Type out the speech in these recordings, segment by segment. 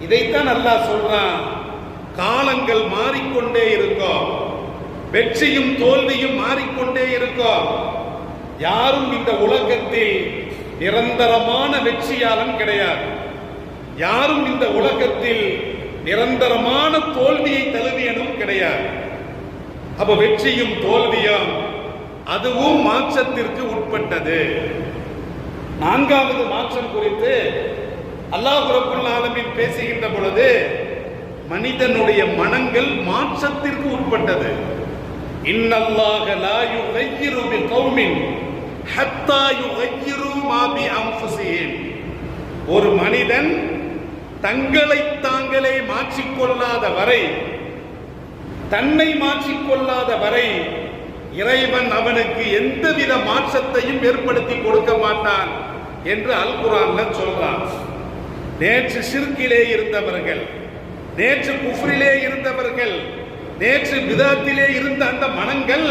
இதைத்தான் அல்லாஹ் சொல்றான். காலங்கள் மாறிக்கொண்டே இருக்கும், வெற்றியும் தோல்வியும் மாறிக்கொண்டே இருக்கும். யாரும் இந்த உலகத்தில் நிரந்தரமான வெற்றியாளன் கிடையாது. யாரும் இந்த உலகத்தில் நிரந்தரமான தோல்வியை தழுவியனும் கிடையாது. அப்ப வெற்றியும் தோல்வியும் அதுவும் மாற்றத்திற்கு உட்பட்டது. நான்காவது மாற்றம் குறித்து அல்லாஹ் ரப்பல் ஆலமீன் பேசுகின்ற பொழுது மனிதனுடைய மனங்கள் மாற்றத்திற்கு உட்பட்டது. இன்னல்லாஹ லா யுகையிரு பிகௌமின் ஹத்தா யுகையிரு மா பி அன்ஃபுஸிஹிம். ஒரு மனிதன் தங்களை தாங்களே மாற்றிக்கொள்ளாத வரை, தன்னை மாற்றிக்கொள்ளாத வரை இறைவன் அவனுக்கு எந்தவித மாற்றத்தையும் ஏற்படுத்தி கொடுக்க மாட்டான் என்று அல் குர்ஆன்ல சொல்றான். நேற்று ஷிர்கிலே இருந்தவர்கள், நேற்று குஃப்ரிலே இருந்தவர்கள், நேற்று பிதாத்திலே இருந்த அந்த மனங்கள்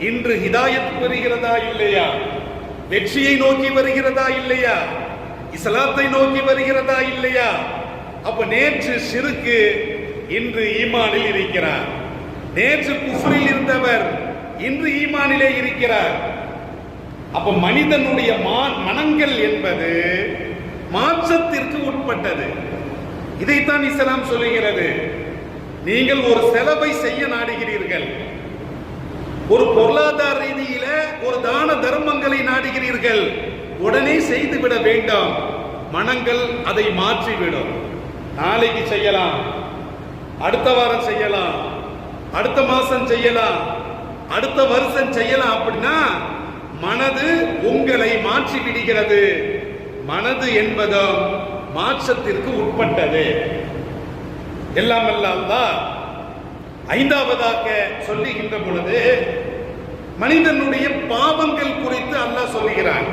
இன்று ஹிதாயத் பெறுகிறதா இல்லையா? வெற்றியை நோக்கி வருகிறதா இல்லையா? இஸ்லாத்தை நோக்கி வருகிறதா இல்லையா? அப்ப நேற்று ஷிர்கு இன்று ஈமானில் இருக்கிறார். நேற்று குஃப்ரில் இருந்தவர் இன்று ஈமானிலே இருக்கிறார். அப்ப மனிதனுடைய மனங்கள் என்பது மாற்றத்திற்கு உட்பட்டது. இதைத்தான் இஸ்லாம் சொல்லுகிறது. நீங்கள் ஒரு செலவை செய்ய நாடுகிறீர்கள், ஒரு பொருளாதார ரீதியில ஒரு தான தர்மங்களை நாடுகிறீர்கள், உடனே செய்துவிட வேண்டாம். மனங்கள் அதை மாற்றிவிடும். நாளைக்கு செய்யலாம், அடுத்த வாரம் செய்யலாம், அடுத்த மாசம் செய்யலாம், அடுத்த வருஷம் செய்யலாம். அப்படின்னா மனது உங்களை மாற்றி விடுகிறது. மனது என்பதும் மாற்றத்திற்கு உட்பட்டது. எல்லாம் அல்லாஹ் ஐந்தாவதாக சொல்லுகின்ற பொழுது மனிதனுடைய பாவங்கள் குறித்து அல்லாஹ் சொல்லுகிறான்.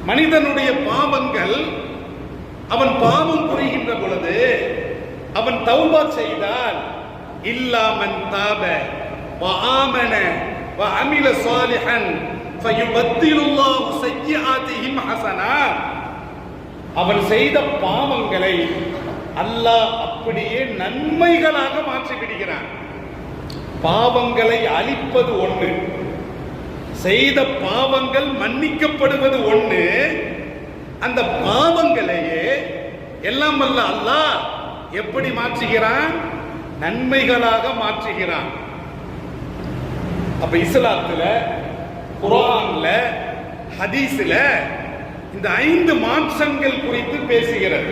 மனிதனுடைய பாவங்கள், அவன் பாவம் புரிகின்ற பொழுது அவன் தௌபா செய்தால் இல்லாமன் தாப வ ஆமன வ அமில சாலிஹன் ஃபயுபத்திலுல்லாஹு ஸய்யிஆதிஹிம் ஹஸனா. அவன் செய்த பாவங்களை அல்லாஹ் அப்படியே நன்மைகளாக மாற்றி விடுகிறான். பாவங்களை அழிப்பது ஒன்று, செய்த பாவங்கள் மன்னிக்கப்படுவது ஒன்று. அந்த பாவங்களையே எல்லாம் வல்ல அல்லாஹ் எப்படி மாற்றுகிறான்? நன்மைகளாக மாற்றுகிறான். அப்ப இஸ்லாத்துல, குர்ஆன்ல, ஹதீஸ்ல இந்த 5 மாற்றங்கள் குறித்து பேசுகிறது.